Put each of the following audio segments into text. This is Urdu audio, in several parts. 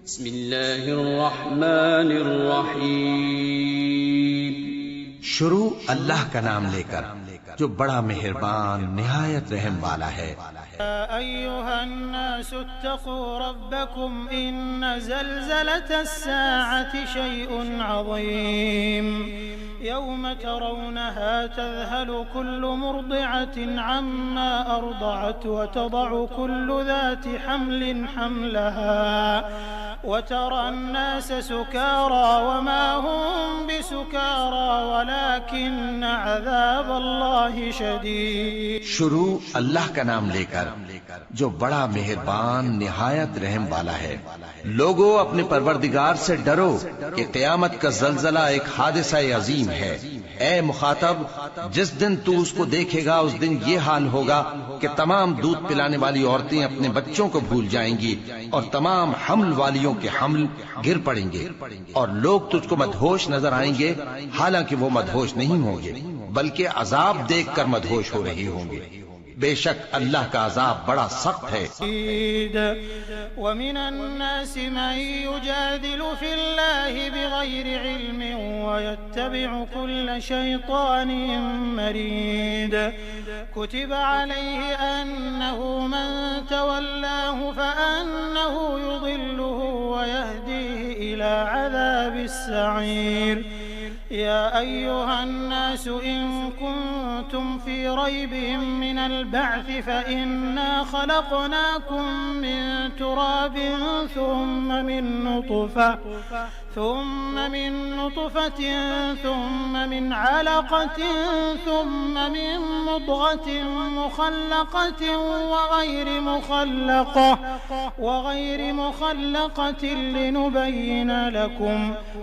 بسم اللہ الرحمن الرحیم۔ شروع اللہ کا نام لے کر جو بڑا مہربان نہایت رحم والا ہے۔ يا أيها الناس اتقوا ربكم إن زلزلة الساعة شيء عظيم يوم ترونها تذهل كل مرضعة عما أرضعت وتضع كل ذات حمل حملها وترى الناس سكارى وما هم بسكارى ولكن عذاب الله شديد۔ شروع اللہ کا نام لے کر جو بڑا مہربان نہایت رحم والا ہے۔ لوگو اپنے پروردگار سے ڈرو کہ قیامت کا زلزلہ ایک حادثہ عظیم ہے۔ اے مخاطب، جس دن تو اس کو دیکھے گا اس دن یہ حال ہوگا کہ تمام دودھ پلانے والی عورتیں اپنے بچوں کو بھول جائیں گی اور تمام حمل والیوں کے حمل گر پڑیں گے، اور لوگ تجھ کو مدہوش نظر آئیں گے حالانکہ وہ مدہوش نہیں ہوں گے بلکہ عذاب دیکھ کر مدہوش ہو رہے ہوں گے۔ بے شک اللہ کا عذاب بڑا سخت ہے۔ ومن الناس من يجادل في الله بغير علم ويتبع كل شيطان مريد كتب عليه أنه من تولاه فأنه يضله ويهديه إلى عذاب السعير۔ يا أيها الناس إن كنتم في ريب من البعث فإنا خلقناكم من تراب ثم من نطفة ثم من علقة ثم من مضغة مخلقة وغير مخلقة لنبين لكم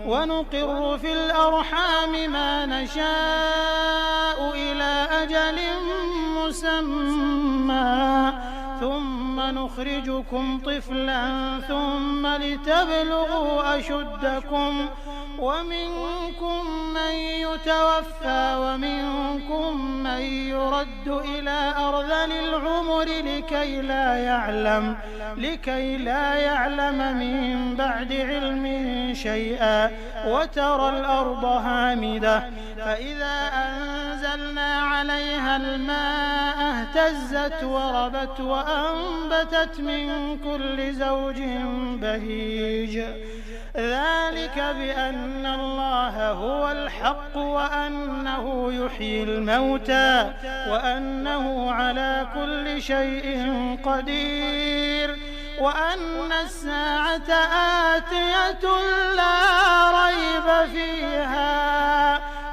ونقر في الأرحام ما نشاء إلى أجل مسمى ثم نخرجكم طفلا ثم لتبلغوا أشدكم ومنكم من يتوفى ومنكم من يرد إلى أرذل العمر لكي لا يعلم من بعد علم شيئا وترى الأرض هامدة فإذا أنزلنا عليها الماء اهتزت وربت وأنبتت من كل زوج بهيج ذلك بأن الله هو الحق وأنه يحيي الموتى وأنه على كل شيء قدير وأن الساعة آتية لا ريب فيها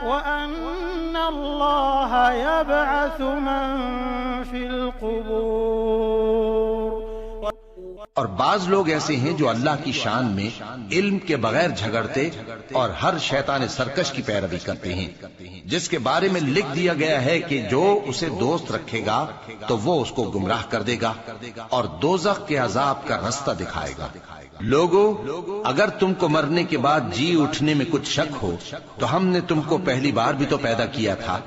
وأن الله يبعث من في القبور۔ اور بعض لوگ ایسے ہیں جو اللہ کی شان میں علم کے بغیر جھگڑتے اور ہر شیطان سرکش کی پیروی کرتے ہیں، جس کے بارے میں لکھ دیا گیا ہے کہ جو اسے دوست رکھے گا تو وہ اس کو گمراہ کر دے گا اور دوزخ کے عذاب کا رستہ دکھائے گا۔ لوگو، اگر تم کو مرنے کے بعد جی اٹھنے میں کچھ شک ہو تو ہم نے تم کو پہلی بار بھی تو پیدا کیا تھا،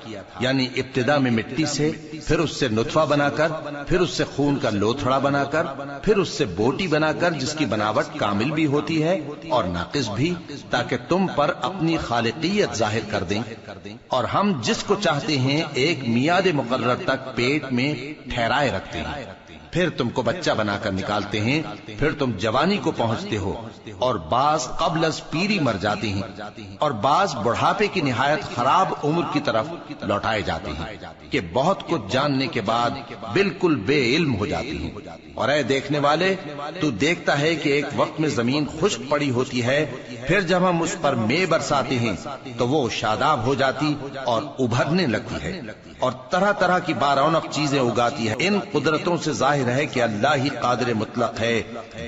یعنی ابتدا میں مٹی سے، پھر اس سے نطفہ بنا کر، پھر اس سے خون کا لوتھڑا بنا کر، پھر اس سے بوٹی بنا کر جس کی بناوٹ کامل بھی ہوتی ہے اور ناقص بھی، تاکہ تم پر اپنی خالقیت ظاہر کر دیں۔ اور ہم جس کو چاہتے ہیں ایک میعاد مقرر تک پیٹ میں ٹھہرائے رکھتے ہیں، پھر تم کو بچہ بنا کر نکالتے ہیں، پھر تم جوانی کو پہنچتے ہو، اور بعض قبل از پیری مر جاتے ہیں اور بعض بڑھاپے کی نہایت خراب عمر کی طرف لوٹائے جاتے ہیں کہ بہت کچھ جاننے کے بعد بالکل بے علم ہو جاتے ہیں۔ اور اے دیکھنے والے، تو دیکھتا ہے کہ ایک وقت میں زمین خشک پڑی ہوتی ہے، پھر جب ہم اس پر مے برساتے ہیں تو وہ شاداب ہو جاتی اور ابھرنے لگتی ہے اور طرح طرح کی بارونق چیزیں اگاتی ہے۔ ان قدرتوں سے ظاہر ہے کہ اللہ ہی قادر مطلق ہے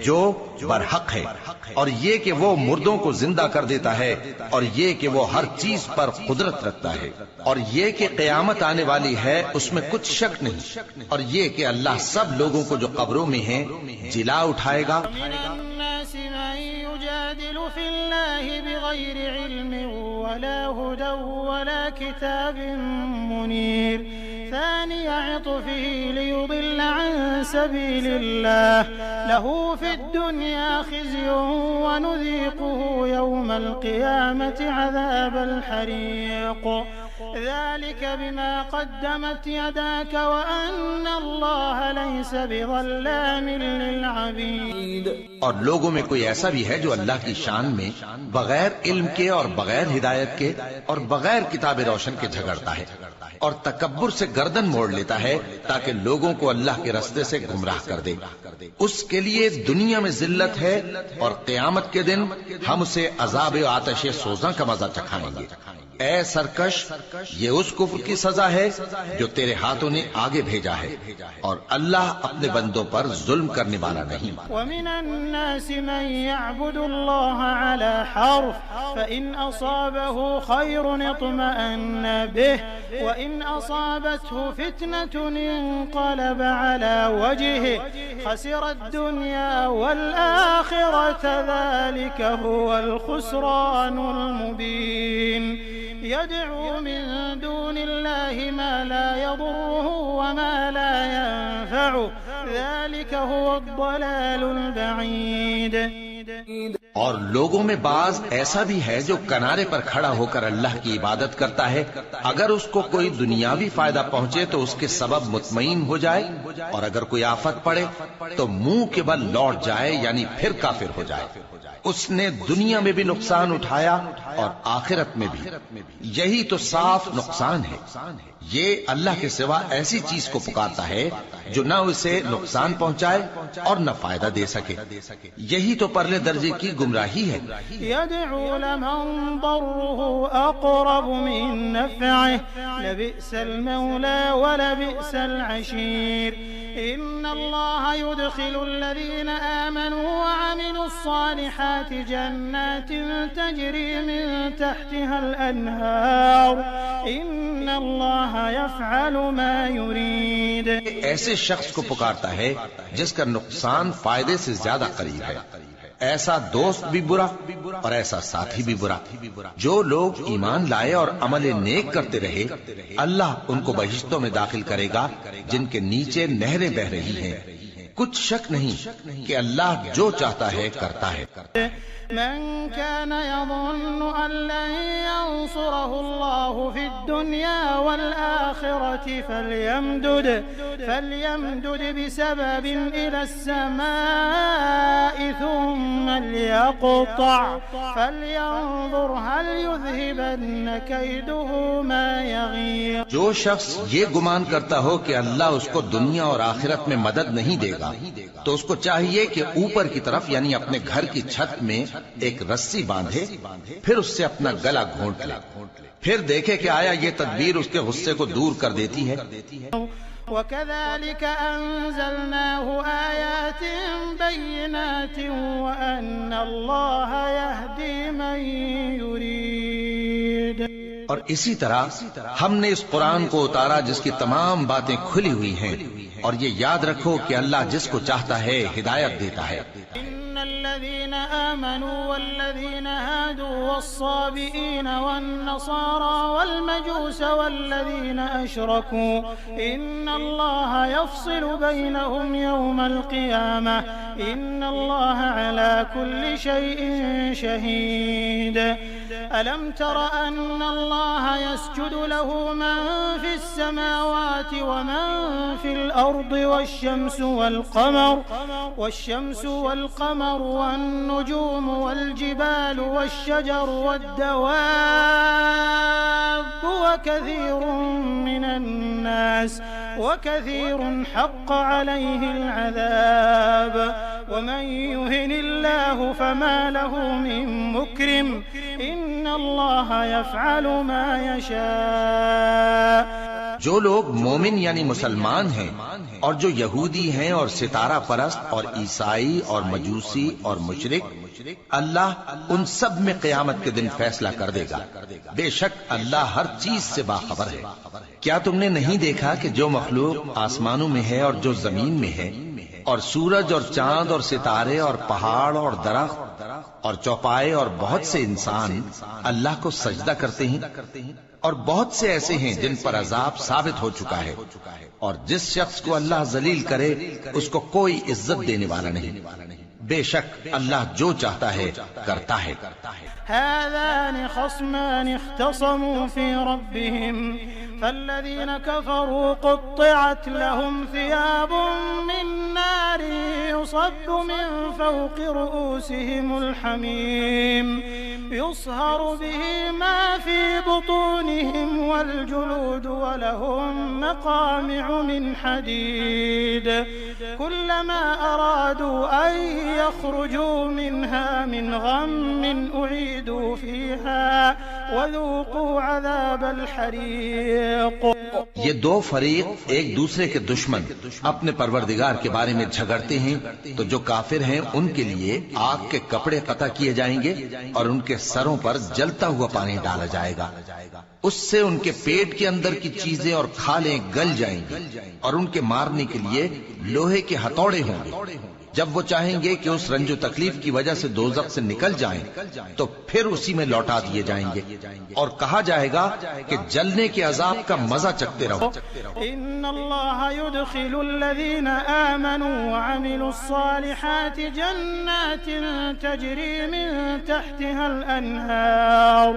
جو برحق ہے، اور یہ کہ وہ مردوں کو زندہ کر دیتا ہے، اور یہ کہ وہ ہر چیز پر قدرت رکھتا ہے، اور یہ کہ قیامت آنے والی ہے اس میں کچھ شک نہیں، اور یہ کہ اللہ سب لوگوں کو جو قبروں میں ہیں جلا اٹھائے گا۔ يجادل في الله بغير علم ولا هدى ولا كتاب منير ثاني عطفه ليضل عن سبيل الله له في الدنيا خزي ونذيقه يوم القيامة عذاب الحريق ذلك بما قدمت يداك وأن الله ليس بظلام للعبيد. اور لوگوں میں کوئی ایسا بھی ہے جو اللہ کی شان میں بغیر علم کے اور بغیر ہدایت کے اور بغیر کتاب روشن کے جھگڑتا ہے اور تکبر سے گردن موڑ لیتا ہے تاکہ لوگوں کو اللہ کے رستے سے گمراہ کر دے. اس کے لیے دنیا میں ذلت ہے اور قیامت کے دن ہم اسے عذاب آتش سوزاں کا مزہ چکھائیں گے. اے سرکش، یہ اس کفر کی سزا ہے جو تیرے ہاتھوں نے آگے بھیجا ہے اور اللہ اپنے بندوں پر ظلم کرنے والا نہیں. وَمِنَ النَّاسِ مَن يَعْبُدُ اللَّهَ عَلَى حَرْفٍ فَإِنْ أَصَابَهُ خَيْرٌ اطْمَأَنَّ بِهِ وَإِنْ أَصَابَتْهُ فِتْنَةٌ انقَلَبَ عَلَى وَجْهِهِ خَسِرَ الدُّنْيَا وَالْآخِرَةَ ذَلِكَ هُوَ الْخُسْرَانُ الْمُبِينُ. يدعو من دون الله ما لا يضره وما لا ينفعه ذلك هو الضلال البعيد. اور لوگوں میں بعض ایسا بھی ہے جو کنارے پر کھڑا ہو کر اللہ کی عبادت کرتا ہے. اگر اس کو کوئی دنیاوی فائدہ پہنچے تو اس کے سبب مطمئن ہو جائے اور اگر کوئی آفت پڑے تو منہ کے بل لوٹ جائے یعنی پھر کافر ہو جائے. اس نے دنیا میں بھی نقصان اٹھایا اور آخرت میں بھی. یہی تو صاف نقصان ہے. یہ اللہ کے سوا ایسی چیز کو پکارتا ہے جو نہ اسے نقصان پہنچائے اور نہ فائدہ دے سکے. یہی تو پرلے درجے کی گمراہی ہے. يدعو لمن ضره أقرب من نفعه لبئس المولى ولبئس العشير. إن الله يدخل الذين آمنوا وعملوا الصالحات جنات تجري من تحتها الأنهار إن الله يفعل ما يريد. ایسے شخص کو پکارتا ہے جس کا نقصان فائدے سے زیادہ قریب ہے. ایسا دوست بھی برا اور ایسا ساتھی بھی برا. جو لوگ ایمان لائے اور عمل نیک کرتے رہے اللہ ان کو بہشتوں میں داخل کرے گا جن کے نیچے نہریں بہ رہی ہیں. کچھ شک نہیں کہ اللہ جو چاہتا ہے کرتا ہے. من كان يظن أن لن ينصره الله في الدنيا والآخرة فليمدد بسبب إلى السماء ثم ليقطع فلينظر هل يذهبن كيده ما يغيظ. جو شخص یہ گمان کرتا ہو کہ اللہ اس کو دنیا اور آخرت میں مدد نہیں دے گا تو اس کو چاہیے کہ اوپر کی طرف یعنی اپنے گھر کی چھت میں ایک رسی باندھے پھر اس سے اپنا گلا گھونٹ لے پھر دیکھے کہ آیا یہ تدبیر اس کے غصے کو دور کر دیتی ہے. وَكَذَلِكَ أَنزَلْنَاهُ آيَاتٍ بَيِّنَاتٍ وَأَنَّ اللَّهَ يَهْدِي مَن يُرِيدُ. اور اسی طرح ہم نے اس قرآن کو اتارا جس کی تمام باتیں کھلی ہوئی ہیں اور یہ یاد رکھو کہ اللہ جس کو چاہتا ہے ہدایت دیتا ہے. الذين آمنوا والذين هادوا والصابئين والنصارى والمجوس والذين أشركوا إن الله يفصل بينهم يوم القيامة إن الله على كل شيء شهيد. ألم تر أن الله يسجد له من في السماوات ومن في الأرض والشمس والقمر والنجوم والجبال والشجر والدواب وكثير من الناس وكثير حق عليه العذاب ومن يهن الله فما له من مكرم إن الله يفعل ما يشاء. جو لوگ مومن یعنی مسلمان ہیں اور جو یہودی ہیں اور ستارہ پرست اور عیسائی اور مجوسی اور مشرک اللہ ان سب میں قیامت کے دن فیصلہ کر دے گا. بے شک اللہ ہر چیز سے باخبر ہے. کیا تم نے نہیں دیکھا کہ جو مخلوق آسمانوں میں ہے اور جو زمین میں ہے اور سورج اور چاند اور ستارے اور پہاڑ اور درخت اور چوپائے اور بہت سے انسان اللہ کو سجدہ کرتے ہیں، اور بہت سے ایسے ہیں جن پر عذاب ثابت ہو چکا ہے، اور جس شخص کو اللہ ذلیل کرے اس کو کوئی عزت دینے والا نہیں۔ بے شک اللہ جو چاہتا ہے کرتا ہے۔ هذان خصمان اختصموا في ربهم فالذين كفروا قطعت لهم ثياب من نار يصب من فوق رؤوسهم الحميم يصهر به ما في بطونهم والجلود ولهم مقامع من حديد كلما أرادوا أن يخرجوا منها من غم أعيدوا فيها وذوقوا عذاب الحريق۔ یہ دو فریق ایک دوسرے کے دشمن اپنے پروردگار کے بارے میں جھگڑتے ہیں، تو جو کافر ہیں ان کے لیے آگ کے کپڑے قطع کیے جائیں گے اور ان کے سروں پر جلتا ہوا پانی ڈالا جائے گا، اس سے ان کے پیٹ کے اندر کی چیزیں اور کھالیں گل جائیں گی، اور ان کے مارنے کے لیے لوہے کے ہتھوڑے ہوں گے۔ جب وہ چاہیں گے کہ اس رنج و تکلیف کی وجہ سے دوزخ سے نکل جائیں تو پھر اسی میں لوٹا دیے جائیں گے، اور کہا جائے گا کہ جلنے کے عذاب کا مزہ چکھتے رہو۔ ان اللہ يدخل الذین آمنوا وعملوا الصالحات جنات تجری من تحتها الانہار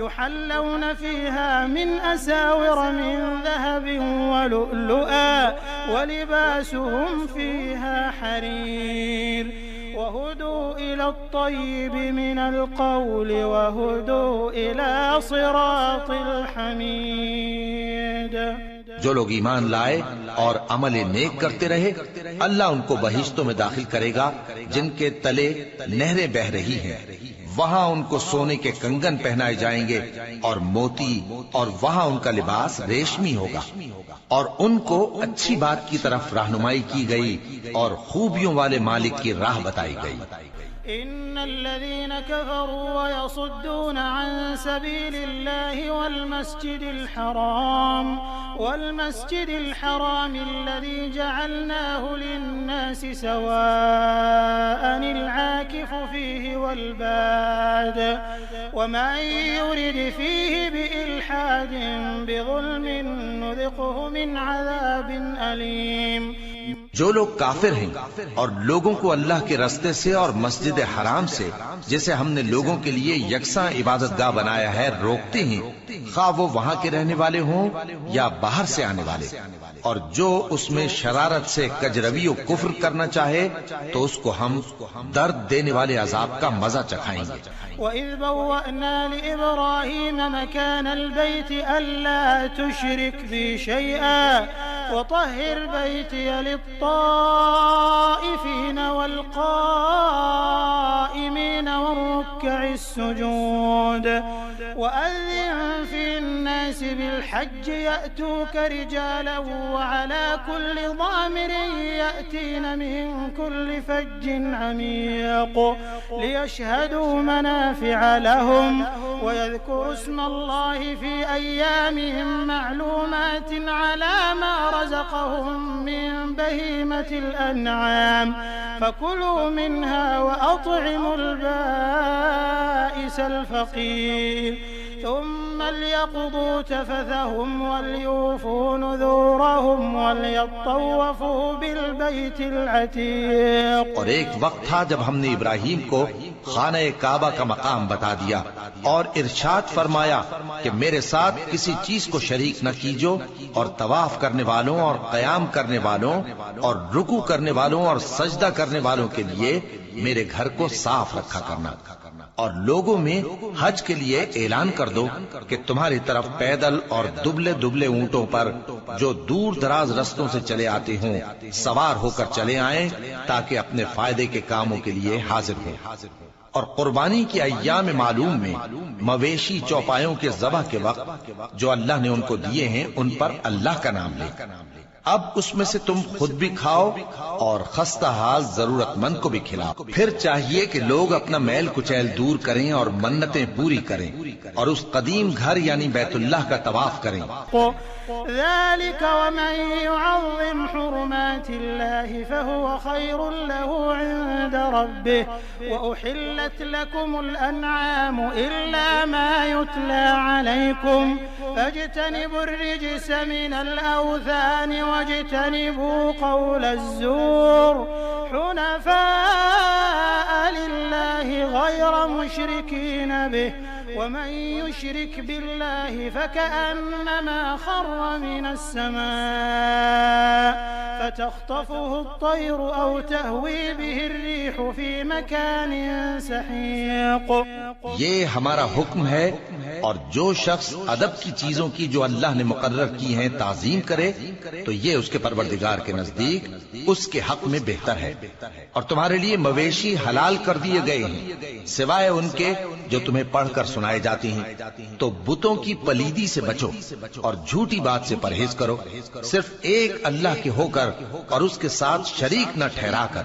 يحلون فيها من اساور من ذهب ولؤلؤا ولباسهم فيها حرير وهدوا إلى الطيب من القول وهدوا إلى صراط الحميد۔ جو لوگ ایمان لائے اور عمل نیک کرتے رہے اللہ ان کو بہشتوں میں داخل کرے گا جن کے تلے نہریں بہ رہی ہیں، وہاں ان کو سونے کے کنگن پہنائے جائیں گے اور موتی، اور وہاں ان کا لباس ریشمی ہوگا، اور ان کو اچھی بات کی طرف رہنمائی کی گئی اور خوبیوں والے مالک کی راہ بتائی گئی۔ ان الذين كفروا ويصدون عن سبيل الله والمسجد الحرام الذي جعلناه للناس سواء العاكف فيه والباد ومن يرد فيه بإلحاد بظلم نذقه من عذاب أليم۔ جو لوگ کافر ہیں اور لوگوں کو اللہ کے رستے سے اور مسجد حرام سے جسے ہم نے لوگوں کے لیے یکساں عبادت گاہ بنایا ہے روکتے ہیں، خواہ وہ وہاں کے رہنے والے ہوں یا باہر سے آنے والے، اور جو اس میں شرارت سے کجروی و کفر کرنا چاہے تو اس کو ہم درد دینے والے عذاب کا مزہ چکھائیں گے۔ وَإِذْ بَوَّأْنَا لِإِبْرَاهِيمَ مَكَانَ الْبَيْتِ أَلَّا تُشْرِكْ بِي شَيْئًا وَطَهِّرْ بَيْتِيَ لِلطَّائِفِينَ وَالْقَائِمِينَ وَالرُّكَّعِ السُّجُودِ وَأَذِّن فِي النَّاسِ بِالْحَجِّ يَأْتُوكَ رِجَالًا وَعَلَى كُلِّ ضَامِرٍ يَأْتِينَ مِن كُلِّ فَجٍّ عَمِيقٍ لِيَشْهَدُوا منافع لهم ويذكروا اسم الله في أيام معلومات على ما رزقهم من بهيمة الأنعام فكلوا منها وأطعموا البائس الفقير ثم ليقضوا تفثهم وليوفوا نذورهم وليطوفوا بالبيت العتيق۔ اور ایک وقت تھا جب ہم نے ابراہیم کو خانہ کعبہ کا مقام بتا دیا اور ارشاد فرمایا کہ میرے ساتھ کسی چیز کو شریک نہ کیجو، اور طواف کرنے والوں اور قیام کرنے والوں اور رکوع کرنے والوں اور سجدہ کرنے والوں کے لیے میرے گھر کو صاف رکھا کرنا، اور لوگوں میں حج کے لیے اعلان کر دو کہ تمہاری طرف پیدل اور دبلے دبلے اونٹوں پر جو دور دراز رستوں سے چلے آتے ہوں سوار ہو کر چلے آئیں تاکہ اپنے فائدے کے کاموں کے لیے حاضر ہوں۔ اور قربانی کی ایام معلوم میں مویشی چوپایوں کے ذبح کے وقت جو اللہ نے ان کو دیے ہیں ان پر اللہ کا نام لے۔ اب اس میں سے تم خود بھی کھاؤ اور خستہ حال ضرورت مند کو بھی کھلاؤ۔ پھر چاہیے کہ لوگ اپنا میل کچیل دور کریں اور منتیں پوری کریں، اور اس قدیم گھر یعنی بیت اللہ کا طواف کریں۔ ذلك ومن يعظم حرمات الله فهو خير له عند ربه وأحلت لكم الأنعام إلا ما يتلى عليكم فاجتنبوا الرجس من الأوثان واجتنبوا قول الزور حنفاء لله غير مشركين به ومن يشرك بالله فكأنما خر من السماء فتخطفه الطير أو تهوي به الريح في مكان سحيق۔ یہ ہمارا حکم ہے، اور جو شخص ادب کی چیزوں کی جو اللہ نے مقرر کی ہیں تعظیم کرے تو یہ اس کے پروردگار کے نزدیک اس کے حق میں بہتر ہے۔ اور تمہارے لیے مویشی حلال کر دیے گئے ہیں سوائے ان کے جو تمہیں پڑھ کر سنائے جاتے ہیں، تو بتوں کی پلیدی سے بچو اور جھوٹی بات سے پرہیز کرو، صرف ایک اللہ کے ہو کر اور اس کے ساتھ شریک نہ ٹھہرا کر۔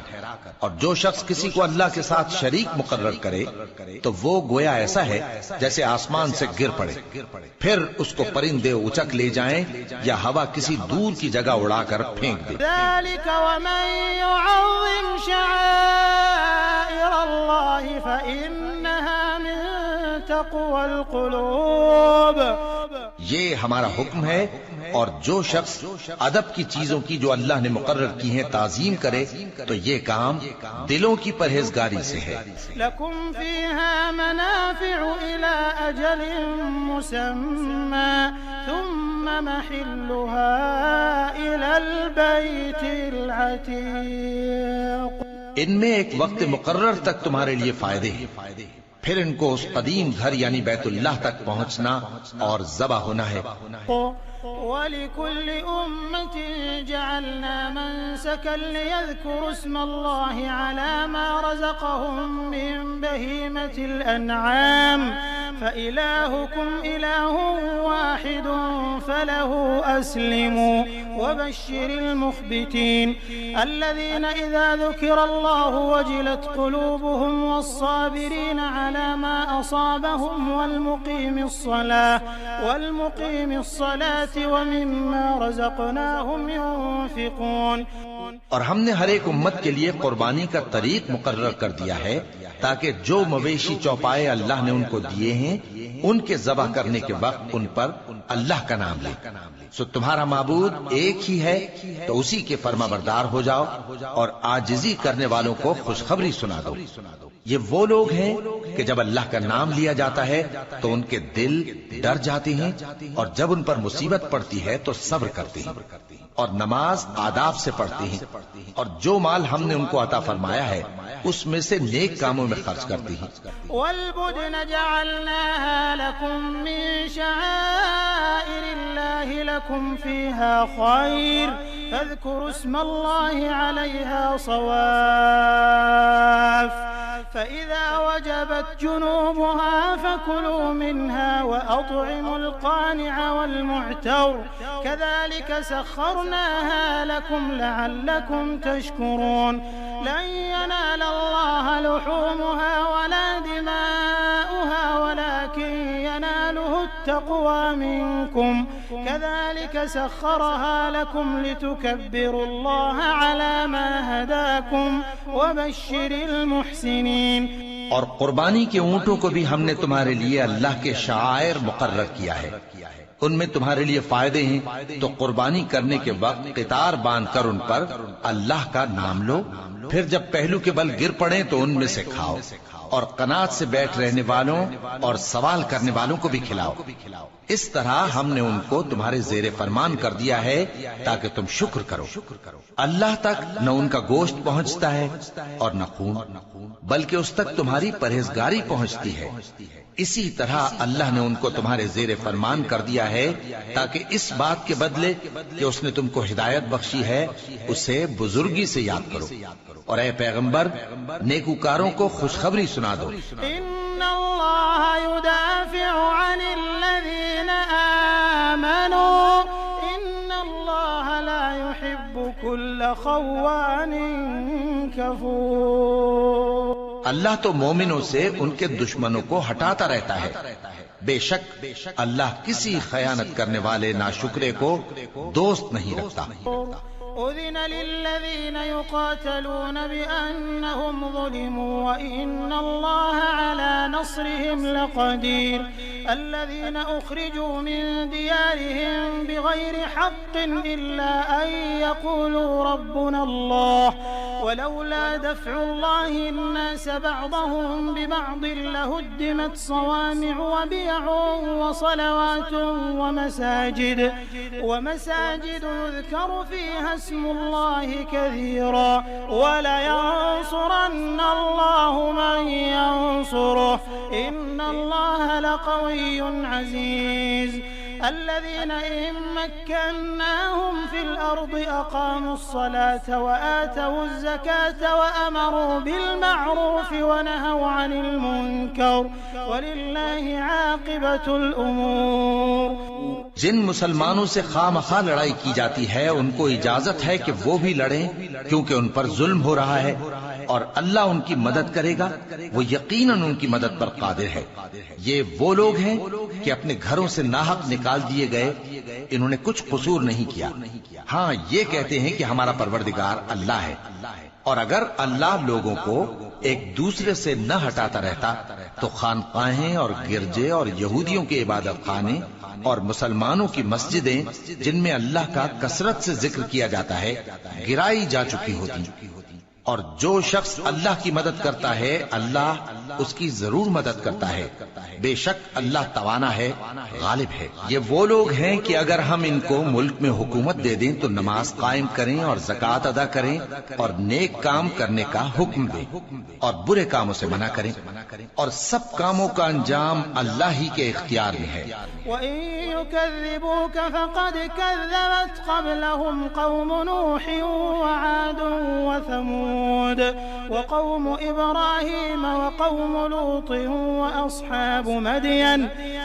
اور جو شخص کسی کو اللہ کے ساتھ شریک مقرر کرے تو وہ گویا ایسا ہے جیسے آسمان سے گر پڑے، پھر اس کو پرندے اچک لے جائیں یا ہوا کسی دور کی جگہ اڑا کر پھینک دے۔ ذلك ومن يعظم شعائر الله فإنها من تقوى القلوب۔ یہ ہمارا حکم ہے، اور جو شخص ادب کی چیزوں کی جو اللہ نے مقرر کی ہیں تعظیم کرے تو یہ کام دلوں کی پرہیزگاری سے ہے۔ لكم فيها منافع إلى أجل مسمى ثم محلها إلى البيت العتيق۔ ان میں ایک وقت مقرر تک تمہارے لیے فائدے ہیں، پھر ان کو اس قدیم گھر یعنی بیت اللہ تک پہنچنا اور ذبح ہونا ہے۔ وَلِكُلِّ أُمَّةٍ جَعَلْنَا مَنسَكًا لِيَذْكُرُوا اسْمَ اللَّهِ عَلَى مَا رَزَقَهُم مِّن بَهِيمَةِ الْأَنْعَامِ فَإِلَٰهُكُمْ إِلَٰهٌ وَاحِدٌ فَلَهُ أَسْلِمُوا وَبَشِّرِ الْمُخْبِتِينَ الَّذِينَ إِذَا ذُكِرَ اللَّهُ وَجِلَتْ قُلُوبُهُمْ وَالصَّابِرِينَ عَلَى مَا أَصَابَهُمْ وَالْمُقِيمِ الصَّلَاةِ وَمِمَّا رَزَقْنَاهُمْ يُنْفِقُونَ۔ اور ہم نے ہر ایک امت کے لیے قربانی کا طریق مقرر کر دیا ہے تاکہ جو مویشی چوپائے اللہ نے ان کو دیے ہیں ان کے ذبح کرنے کے وقت ان پر اللہ کا نام لے۔ سو تمہارا معبود ایک ہی ہے تو اسی کے فرما بردار ہو جاؤ اور عاجزی کرنے والوں کو خوشخبری سنا دو۔ یہ وہ لوگ ہیں کہ جب اللہ کا نام لیا جاتا ہے تو ان کے دل ڈر جاتے ہیں، اور جب ان پر مصیبت پڑتی ہے تو صبر کرتے ہیں اور نماز آداب سے پڑھتے ہیں، اور جو مال ہم نے ان کو عطا فرمایا ہے اس میں سے نیک کاموں میں خرچ کرتے ہیں۔ وَالْبُدْنَ جَعَلْنَاهَا لَكُم مِّن شَعَائِرِ اللَّهِ لَكُمْ فِيهَا خَيْرٌ فَاذْكُرُوا اسْمَ اللَّهِ عَلَيْهَا صَوَافَّ فَإِذَا وَجَبَتْ جُنُوبُهَا فَكُلُوا مِنْهَا وَأَطْعِمُوا الْقَانِعَ وَالْمُعْتَرَّ كَذَلِكَ سَخَّرْنَاهَا لَكُمْ لَعَلَّكُمْ تَشْكُرُونَ لَن يَنَالَ اللَّهَ لُحُومُهَا وَلَا دِمَاؤُهَا وَلَكِن يَنَالُهُ التَّقْوَى مِنكُمْ كَذَلِكَ سَخَّرَهَا لَكُمْ لِتُكَبِّرُوا اللَّهَ عَلَى مَا هَدَاكُمْ وَبَشِّرِ الْمُحْسِنِينَ۔ اور قربانی کے اونٹوں کو بھی ہم نے تمہارے لیے اللہ کے شعائر مقرر کیا ہے، ان میں تمہارے لیے فائدے ہیں، تو قربانی کرنے کے وقت قطار باندھ کر ان پر اللہ کا نام لو، پھر جب پہلو کے بل گر پڑیں تو ان میں سے کھاؤ، اور قناعت سے بیٹھ رہنے والوں اور سوال کرنے والوں کو بھی کھلاؤ۔ اس طرح ہم نے ان کو تمہارے زیر فرمان کر دیا ہے تاکہ تم شکر کرو۔ اللہ تک نہ ان کا گوشت پہنچتا ہے اور نہ خون، بلکہ اس تک تمہاری پرہیزگاری پہنچتی ہے۔ اسی طرح اللہ نے ان کو تمہارے زیر فرمان کر دیا ہے تاکہ اس بات کے بدلے کہ اس نے تم کو ہدایت بخشی ہے اسے بزرگی سے یاد کرو، اور اے پیغمبر نیکوکاروں کو خوشخبری سنا دو۔ ان اللہ یدافع عن الذین آمنوا ان اللہ لا يحب كل خوان کفور۔ اللہ تو مومنوں سے ان کے دشمنوں کو ہٹاتا رہتا ہے، بے شک اللہ کسی خیانت کرنے والے ناشکرے کو دوست نہیں رکھتا۔ أذن للذين يقاتلون بأنهم ظلموا وإن الله على نصرهم لقدير الذين أخرجوا من ديارهم بغير حق إلا أن يقولوا ربنا الله ولولا دفع الله الناس بعضهم ببعض لهدمت صوامع وبيع وصلوات ومساجد يذكر فيها اسم الله كثيرا ولينصرن الله من ينصره إن الله لقوي عزيز الذين إن مكناهم في الأرض أقاموا الصلاة وآتوا الزكاة وأمروا بالمعروف ونهوا عن المنكر ولله عاقبة الأمور۔ جن مسلمانوں سے خواہ لڑائی کی جاتی ہے ان کو اجازت ہے کہ وہ بھی لڑیں، کیونکہ ان پر ظلم ہو رہا ہے، اور اللہ ان کی مدد کرے گا، وہ یقیناً ان کی مدد پر قادر ہے۔ یہ وہ لوگ ہیں کہ اپنے گھروں سے ناحق نکال دیے گئے، انہوں نے کچھ قصور نہیں کیا، ہاں یہ کہتے ہیں کہ ہمارا پروردگار اللہ ہے، اور اگر اللہ لوگوں کو ایک دوسرے سے نہ ہٹاتا رہتا تو خانقاہیں اور گرجے اور یہودیوں کے عبادت خانے اور مسلمانوں کی مسجدیں جن میں اللہ کا کثرت سے ذکر کیا جاتا ہے گرائی جا چکی ہوتی، اور جو شخص اللہ کی مدد کرتا ہے اللہ اس کی ضرور مدد کرتا ہے، بے شک اللہ توانا ہے، غالب ہے۔ یہ وہ لوگ ہیں کہ اگر ہم ان کو ملک میں حکومت دے دیں تو نماز قائم کریں اور زکوٰۃ ادا کریں اور نیک کام کرنے کا حکم دیں اور برے کاموں سے منع کریں، اور سب کاموں کا انجام اللہ ہی کے اختیار میں ہے۔ وَإِن يُكَذِّبُوكَ فَقَدْ كَذَّبَتْ قَبْلَهُمْ قَوْمُ نُوحٍ وَعَادٌ وَثَمُودُ وَقَوْمُ إِبْرَاهِيمَ وَقَوْمُ لُوطٍ وَأَصْحَابُ مَدْيَنَ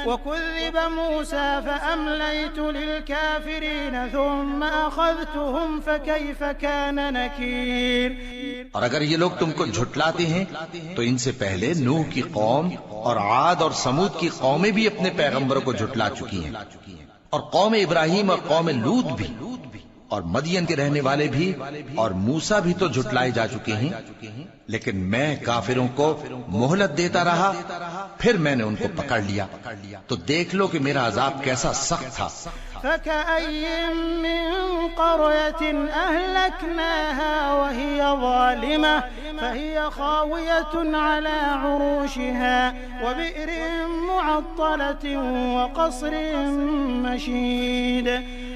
وَكُذِّبَ مُوسَى فَأَمْلَيْتُ لِلْكَافِرِينَ ثُمَّ أَخَذْتُهُمْ فَكَيْفَ كَانَ نَكِيرٌ۔ اور اگر یہ لوگ تم کو جھٹلاتے ہیں تو ان سے پہلے نوح کی قوم اور عاد اور سمود کی قومیں بھی اپنے پیغمبروں کو جھٹلا چکی ہیں، اور قوم ابراہیم اور قوم لوط بھی، اور مدین کے رہنے والے بھی، اور موسیٰ بھی تو جھٹلائے جا چکے ہیں، لیکن میں کافروں کو مہلت دیتا رہا، پھر میں نے ان کو پکڑ لیا، تو دیکھ لو کہ میرا عذاب کیسا سخت تھا۔ فكأين من قرية أهلكناها وهي ظالمة فهي خاوية على عروشها وبئر معطلة وقصر مشيد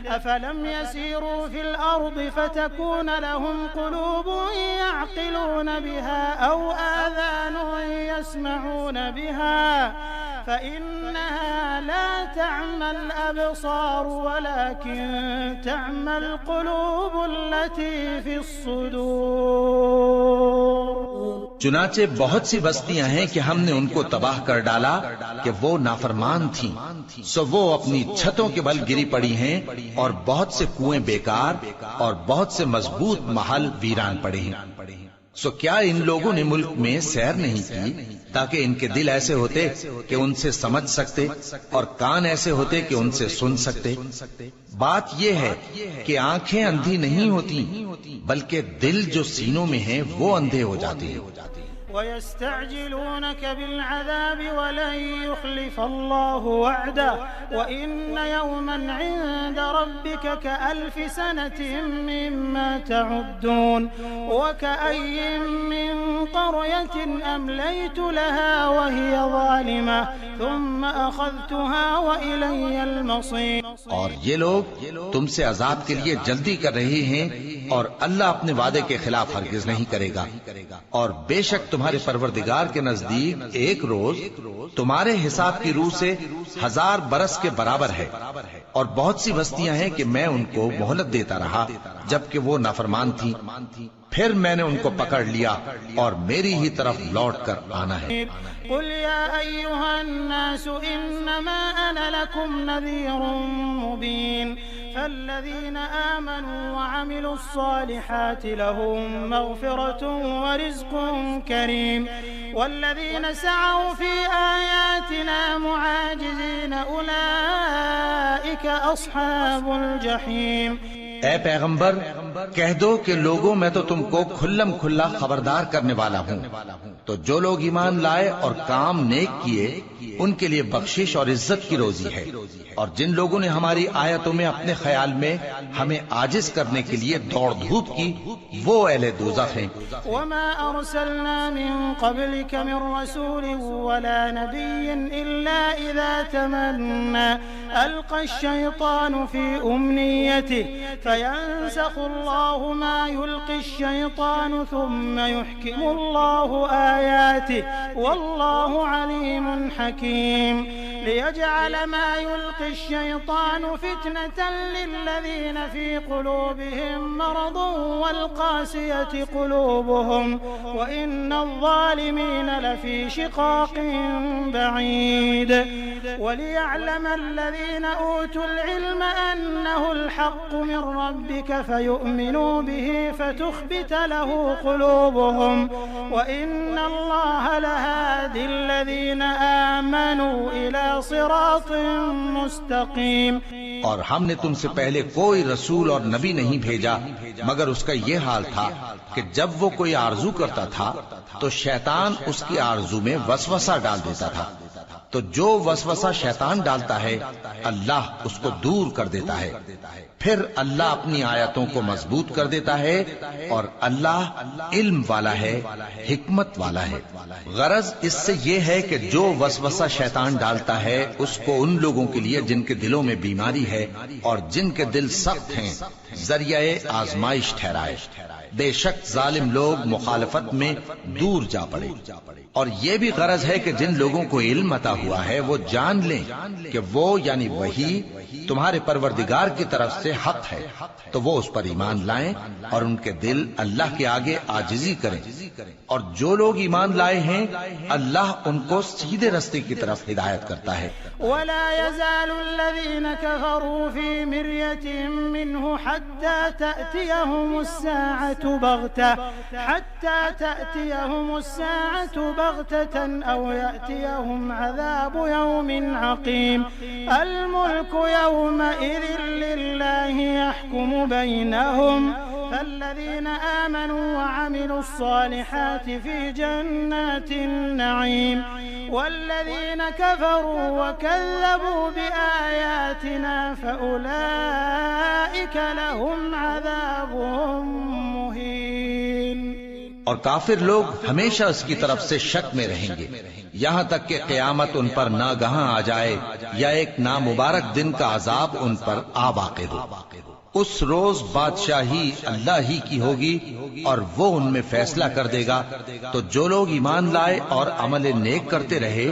أفلم يسيروا في الأرض فتكون لهم قلوب يعقلون بها أو آذان يسمعون بها فإنها لا تعمى الأبصار ولكن تعمى القلوب التي في الصدور۔ چنانچہ بہت سی بستیاں ہیں کہ ہم نے ان کو تباہ کر ڈالا کہ وہ نافرمان تھیں، سو وہ اپنی چھتوں کے بل گری پڑی ہیں، اور بہت سے کنویں بیکار اور بہت سے مضبوط محل ویران پڑے ہیں۔ سو کیا ان لوگوں نے ملک میں سیر نہیں کی تاکہ ان کے دل ایسے ہوتے کہ ان سے سمجھ سکتے اور کان ایسے ہوتے کہ ان سے سن سکتے؟ بات یہ ہے کہ آنکھیں اندھی نہیں ہوتی بلکہ دل جو سینوں میں ہیں وہ اندھے ہو جاتے ہیں۔ ويستعجلونك بالعذاب ولن يخلف الله وعده وإن يوما عند ربك كألف سنة مما تعدون وكأي من قرية أمليت لها وهي ظالمة ثم أخذتها وإلي المصير۔ اور یہ لوگ تم سے عذاب کے لیے جلدی کر رہے ہیں اور اللہ اپنے وعدے کے خلاف ہرگز نہیں کرے گا، اور بے شک تمہارے پروردگار کے نزدیک ایک روز تمہارے حساب کی روح سے 1000 برس کے برابر ہے، اور بہت سی بستیاں ہیں کہ میں ان کو مہلت دیتا رہا جبکہ وہ نافرمان تھی، پھر میں نے ان کو پکڑ لیا اور میری ہی طرف لوٹ کر آنا ہے۔ قل يا أيها الناس إنما أنا لكم نذير مبين فالذين آمنوا وعملوا الصالحات لهم مغفرة ورزق كريم والذين سعوا في آياتنا معاجزين أولئك أصحاب الجحيم۔ اے پیغمبر کہہ دو کہ لوگوں میں تو تم کو کھلم کھلا خبردار کرنے والا ہوں، تو جو لوگ ایمان لائے اور کام نیک کیے ان کے لیے بخشش اور عزت کی روزی ہے، اور جن لوگوں نے ہماری آیتوں میں اپنے خیال میں ہمیں عاجز کرنے کے لیے دوڑ دھوپ کی وہ اہل دوزخ ہیں۔ وما أرسلنا من قبلك من رسول ولا نبي إلا إذا تمنى ألقى الشيطان في أمنيته فينسخ الله ما يلقي الشيطان ثم يحكم الله آياته والله عليم حكيم ليجعل ما يلقي الشيطان فتنة للذين في قلوبهم مرض والقاسية قلوبهم وإن الظالمين لفي شقاق بعيد وليعلم الذين أوتوا العلم أنه الحق من ربك فيؤمنوا به فتخبت له قلوبهم وإن الله لهادي الذين آمنوا إلى صراط مستقيم۔ اور ہم نے تم سے پہلے کوئی رسول اور نبی نہیں بھیجا مگر اس کا یہ حال تھا کہ جب وہ کوئی آرزو کرتا تھا تو شیطان اس کی آرزو میں وسوسہ ڈال دیتا تھا، تو جو وسوسہ شیطان ڈالتا ہے اللہ اس کو دور کر دیتا ہے، پھر اللہ اپنی آیتوں کو مضبوط کر دیتا ہے، اور اللہ علم والا ہے، حکمت والا ہے۔ غرض اس سے یہ ہے کہ جو وسوسہ شیطان ڈالتا ہے اس کو ان لوگوں کے لیے جن کے دلوں میں بیماری ہے اور جن کے دل سخت ہیں ذریعہ آزمائش ٹھہرائے۔ بے شک ظالم لوگ مخالفت میں دور جا پڑے، اور یہ بھی غرض ہے کہ جن لوگوں کو علم عطا ہوا ہے وہ جان لیں کہ وہ یعنی وحی تمہارے پروردگار کی طرف سے حق ہے، تو وہ اس پر ایمان لائیں اور ان کے دل اللہ کے آگے عاجزی کریں، اور جو لوگ ایمان لائے ہیں اللہ ان کو سیدھے رستے کی طرف ہدایت کرتا ہے۔ ولا يزال الذين كفروا في مرية منه حتى تأتيهم الساعة بغتة أو يأتيهم عذاب يوم عقيم الملك يومئذ لله يحكم بينهم فالذين آمنوا وعملوا الصالحات في جنات النعيم والذين كفروا وكذبوا بآياتنا فأولئك لهم عذاب مهين۔ اور کافر لوگ ہمیشہ اس کی طرف سے شک میں رہیں گے یہاں تک کہ قیامت ان پر ناگہاں آ جائے یا ایک نامبارک دن کا عذاب ان پر آ واقع ہو۔ اس روز بادشاہی اللہ ہی کی ہوگی اور وہ ان میں فیصلہ کر دے گا، تو جو لوگ ایمان لائے اور عمل نیک کرتے رہے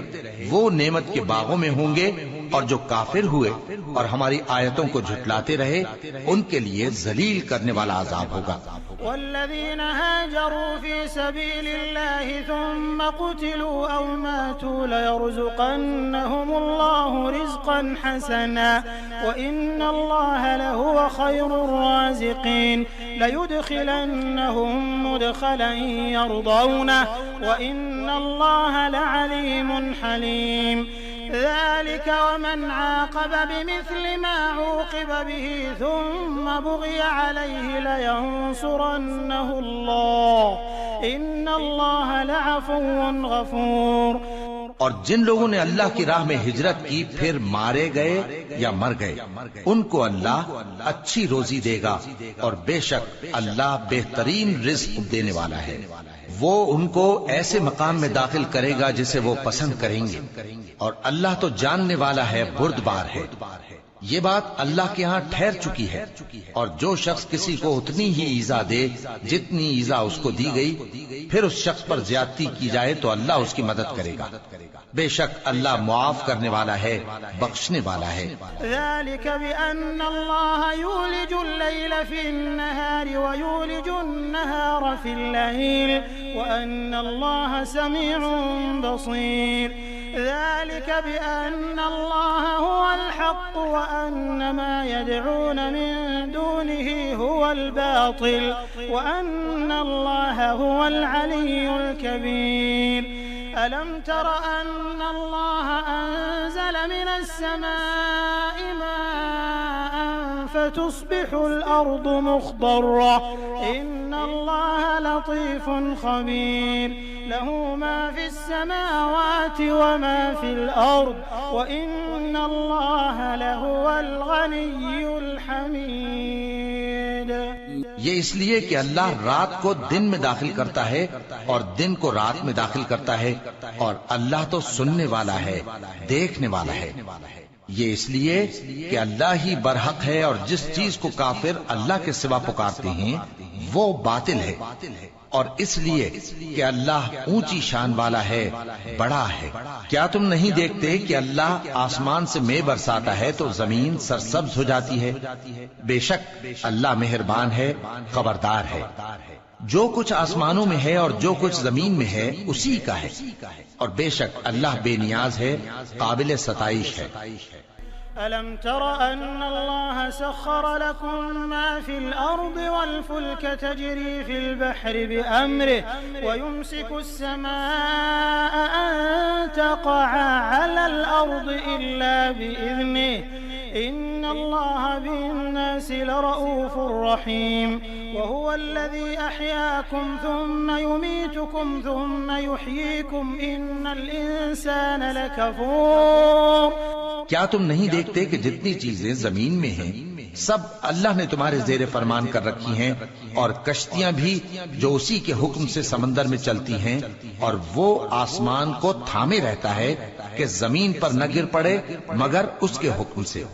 وہ نعمت کے باغوں میں ہوں گے، اور جو کافر ہوئے اور ہماری آیتوں کو جھٹلاتے رہے ان کے لیے ذلیل کرنے والا عذاب ہوگا۔ والذين هاجروا في سبيل الله ثم قتلوا أو ماتوا ليرزقنهم الله رزقا حسنا وإن الله لهو خير الرازقين ليدخلنهم مدخلا يرضونه وإن الله لعليم حليم ذلك ومن عاقب بمثل ما عوقب به ثم بغي عليه لينصرنه الله إن الله لعفو غفور۔ اور جن لوگوں نے اللہ کی راہ میں ہجرت کی پھر مارے گئے یا مر گئے ان کو اللہ اچھی روزی دے گا، اور بے شک اللہ بہترین رزق دینے والا ہے۔ وہ ان کو ایسے مقام میں داخل کرے گا جسے وہ پسند کریں گے، اور اللہ تو جاننے والا ہے، بردبار ہے۔ یہ بات اللہ کے ہاں ٹھہر چکی ہے، اور جو شخص کسی کو اتنی ہی ایذا دے جتنی ایذا اس کو دی گئی پھر اس شخص پر زیادتی کی جائے تو اللہ اس کی مدد کرے گا، بے شک اللہ معاف کرنے والا ہے، بخشنے والا ہے۔ ذلك بأن الله يولج الليل في النهار ويولج النهار في الليل وأن الله سميع بصير ذلك بأن الله هو الحق وأن ما يدعون من دونه هو الباطل وأن الله هو العلي الكبير ألم تر أن الله أنزل من السماء ماء فتصبح الأرض مخضرة إن الله لطيف خبير له ما في السماوات وما في الأرض وإن الله لهو الغني الحميد. یہ اس لیے کہ اللہ رات کو دن میں داخل کرتا ہے اور دن کو رات میں داخل کرتا ہے، اور اللہ تو سننے والا ہے، دیکھنے والا ہے. یہ اس لیے کہ اللہ ہی برحق ہے، اور جس چیز کو کافر اللہ کے سوا پکارتے ہیں وہ باطل ہے، اور اس لیے کہ اللہ اونچی شان والا ہے، بڑا ہے. کیا تم نہیں دیکھتے کہ اللہ آسمان سے مے برساتا ہے تو زمین سرسبز ہو جاتی ہے؟ بے شک اللہ مہربان ہے، خبردار ہے. جو کچھ آسمانوں میں ہے اور جو کچھ زمین میں ہے اسی کا ہے، اور بے شک اللہ بے نیاز ہے، قابل ستائش ہے. ألم تر أن الله سخر لكم ما في الأرض والفلك تجري في البحر بأمره ويمسك السماء أن تقع على الأرض إلا بإذنه إن الله بالناس لرؤوف رحيم وهو الذي أحياكم ثم يميتكم ثم يحييكم إن الإنسان لكفور. کیا تم نہیں دیکھتے کہ جتنی چیزیں زمین میں ہیں سب اللہ نے تمہارے زیر فرمان کر رکھی ہیں، اور کشتیاں بھی جو اسی کے حکم سے سمندر میں چلتی ہیں، اور وہ آسمان کو تھامے رہتا ہے کہ زمین پر نہ گر پڑے مگر اس کے حکم سے.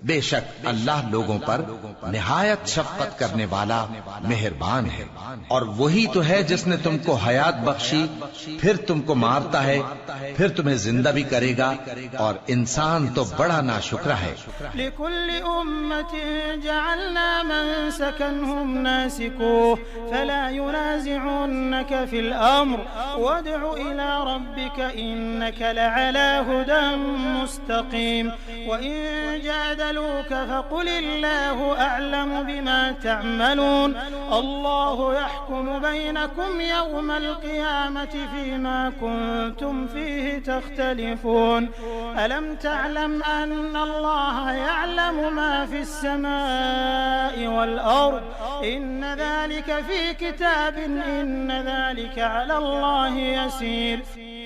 بے شک اللہ لوگوں پر نہایت شفقت کرنے والا مہربان ہے. اور وہی تو ہے جس نے تم کو حیات بخشی، پھر تم کو مارتا ہے، پھر تمہیں زندہ بھی کرے گا، اور انسان تو بڑا ناشکرا ہے. لكل أمة جعلنا منسكا هم ناسكوه فلا ينازعنك في الأمر وادع إلى ربك إنك لعلى هدى مستقيم وإن جادلوك فقل الله أعلم بما تعملون الله يحكم بينكم يوم القيامة فيما كنتم فيه تختلفون. ألم تعلم أن الله يعلم ما في السماء والأرض إن ذلك في كتاب إن ذلك على الله يسير.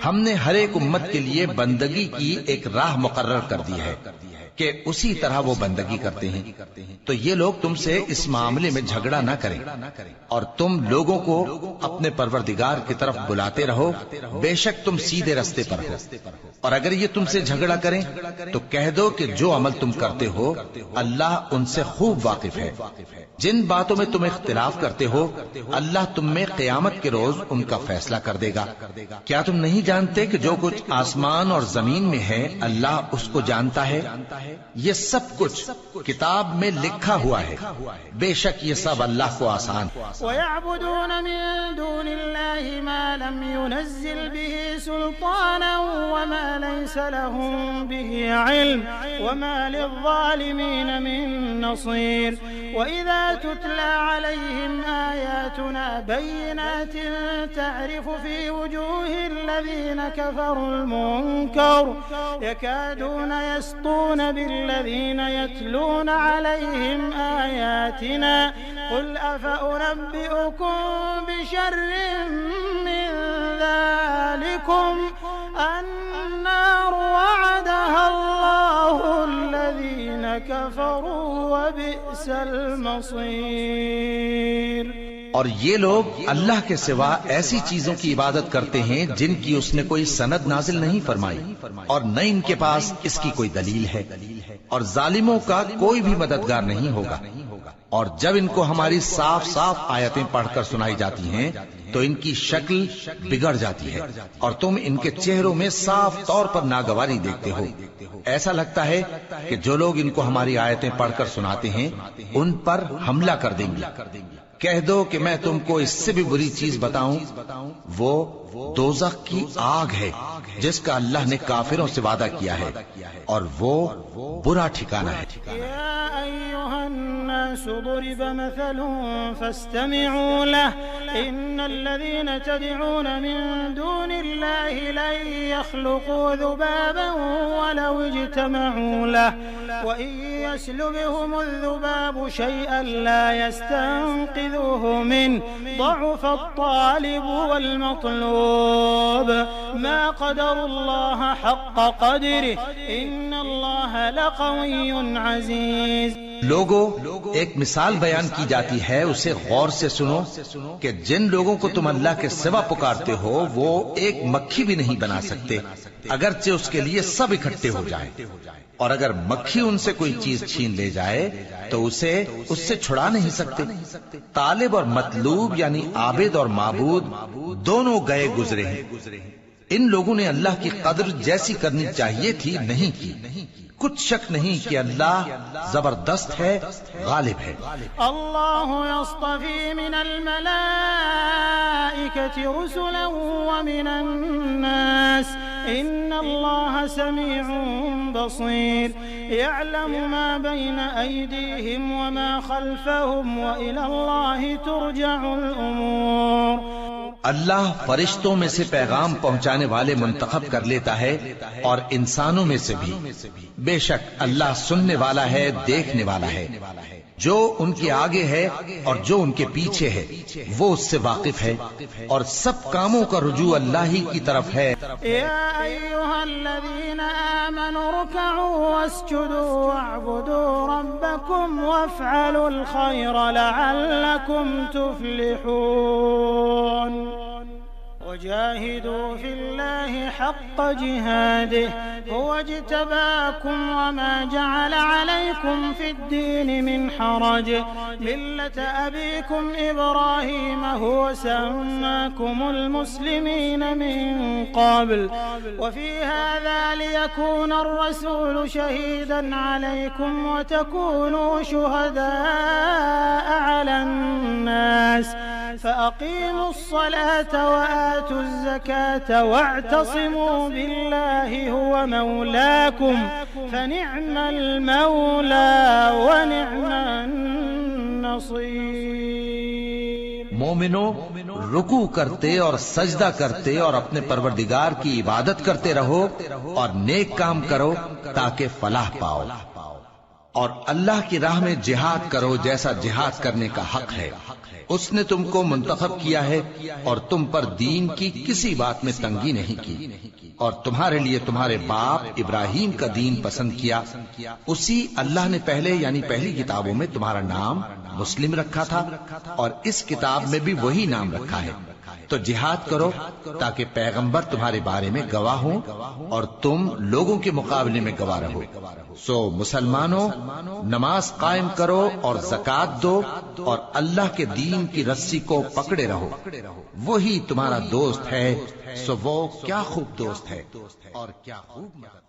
ہم نے ہر ایک امت کے لیے بندگی کی ایک راہ مقرر کر دی ہے کہ اسی طرح وہ بندگی کرتے ہیں. تو یہ لوگ تم سے اس معاملے میں جھگڑا نہ کریں، اور تم لوگوں کو اپنے پروردگار کی طرف بلاتے رہو، بے شک تم سیدھے رستے پر ہو. اور اگر یہ تم سے جھگڑا کریں تو کہہ دو کہ جو عمل تم کرتے ہو اللہ ان سے خوب واقف ہے. جن باتوں میں تم اختلاف کرتے ہو اللہ تم میں قیامت کے روز ان کا فیصلہ کر دے گا. کیا تم نہیں جانتے کہ جو کچھ آسمان اور زمین میں ہے اللہ اس کو جانتا ہے؟ یہ سب کچھ کتاب میں لکھا ہوا ہے. بے شک یہ سب اللہ کو آسان. وَيَعْبُدُونَ مِن دُونِ اللَّهِ مَا لَمْ يُنَزِّلْ بِهِ سُلْطَانًا وَمَا لَيْسَ لَهُم بِهِ عِلْمٌ وَمَا لِلظَّالِمِينَ مِن نَّصِيرٍ. وَإِذَا تُتْلَى عَلَيْهِمْ آيَاتُنَا بَيِّنَاتٍ تَعْرِفُ فِي وُجُوهِ الَّذِينَ كَفَرُوا الْمُنكَرَ يَكَادُونَ يَسْطُونَ بالذين يتلون عليهم آياتنا قل أفأنبئكم بشر من ذلكم النار وعدها الله الذين كفروا وبئس المصير. اور یہ لوگ اللہ کے سوا ایسی چیزوں کی عبادت کرتے ہیں جن کی اس نے کوئی سند نازل نہیں فرمائی، اور نہ ان کے پاس اس کی کوئی دلیل ہے، اور ظالموں کا کوئی بھی مددگار نہیں ہوگا. اور جب ان کو ہماری صاف صاف آیتیں پڑھ کر سنائی جاتی ہیں تو ان کی شکل بگڑ جاتی ہے، اور تم ان کے چہروں میں صاف طور پر ناگواری دیکھتے ہو. ایسا لگتا ہے کہ جو لوگ ان کو ہماری آیتیں پڑھ کر سناتے ہیں ان پر حملہ کر دیں گے. کہہ دو کہ میں تم کو اس سے بھی بری چیز بتاؤں، وہ دوزخ کی آگ ہے جس کا اللہ نے کافروں سے وعدہ کیا ہے، اور وہ برا ٹھکانہ ہے. یا ایھا الناس الناس ضرب مثل فاستمعوا له إن الذين تدعون من دون الله لن يخلقوا ذبابا ولو اجتمعوا له وإن يسلبهم الذباب شيئا لا يستنقذوه منه ضعف الطالب والمطلوب ما قدر الله حق قدره إن الله لقوي عزيز. لوگو، ایک مثال بیان کی جاتی ہے، اسے غور سے سنو کہ جن لوگوں کو تم اللہ کے سوا پکارتے ہو وہ ایک مکھی بھی نہیں بنا سکتے اگرچہ اس کے لیے سب اکٹھے ہو جائیں، اور اگر مکھی ان سے کوئی چیز چھین لے جائے تو اسے اس سے چھڑا نہیں سکتے. طالب اور مطلوب یعنی عابد اور معبود دونوں گئے گزرے ہیں. ان لوگوں نے اللہ کی قدر جیسی کرنی چاہیے تھی نہیں کی. کچھ شک نہیں کہ اللہ زبردست ہے، غالب ہے. اللہ یصطفی من الملائکة رسلا ومن الناس ان اللہ سمیع بصیر یعلم ما بین ایدیہم وما خلفہم وإلی اللہ ترجع الامور. اللہ فرشتوں میں سے پیغام پہنچانے والے منتخب کر لیتا ہے اور انسانوں میں سے بھی. بے شک اللہ سننے والا ہے، دیکھنے والا ہے. جو ان کے آگے ہے اور جو ان کے پیچھے ہے وہ اس سے واقف ہے، اور سب کاموں کا رجوع اللہ ہی کی طرف ہے. یا ایھا الذین آمنوا ارکعوا واسجدوا واعبدوا ربکم وافعلوا الخیر لعلکم تفلحون. وجاهدوا في الله حق جهاده هو اجتباكم وما جعل عليكم في الدين من حرج ملة أبيكم إبراهيم هو سماكم المسلمين من قبل وفي هذا ليكون الرسول شهيدا عليكم وتكونوا شهداء على الناس فأقيموا الصلاة وآتوا الزكاة واعتصموا بالله هو مولاكم فنعم المولى ونعم النصير. مومنو، رکوع کرتے اور سجدہ کرتے اور اپنے پروردگار کی عبادت کرتے رہو اور نیک کام کرو تاکہ فلاح پاؤ، اور اللہ کی راہ میں جہاد کرو جیسا جہاد کرنے کا حق ہے. اس نے تم کو منتخب کیا ہے اور تم پر دین کی کسی بات میں تنگی نہیں کی، اور تمہارے لیے تمہارے باپ ابراہیم کا دین پسند کیا. اسی اللہ نے پہلے یعنی پہلی کتابوں میں تمہارا نام مسلم رکھا تھا اور اس کتاب میں بھی وہی نام رکھا ہے. تو جہاد کرو تاکہ پیغمبر تمہارے بارے میں گواہ ہوں اور تم لوگوں کے مقابلے میں گواہ رہو. سو مسلمانوں، نماز قائم کرو اور زکات دو اور اللہ کے دین کی رسی کو پکڑے رہو، وہی تمہارا دوست ہے. سو وہ کیا خوب دوست ہے اور کیا خوب مدد.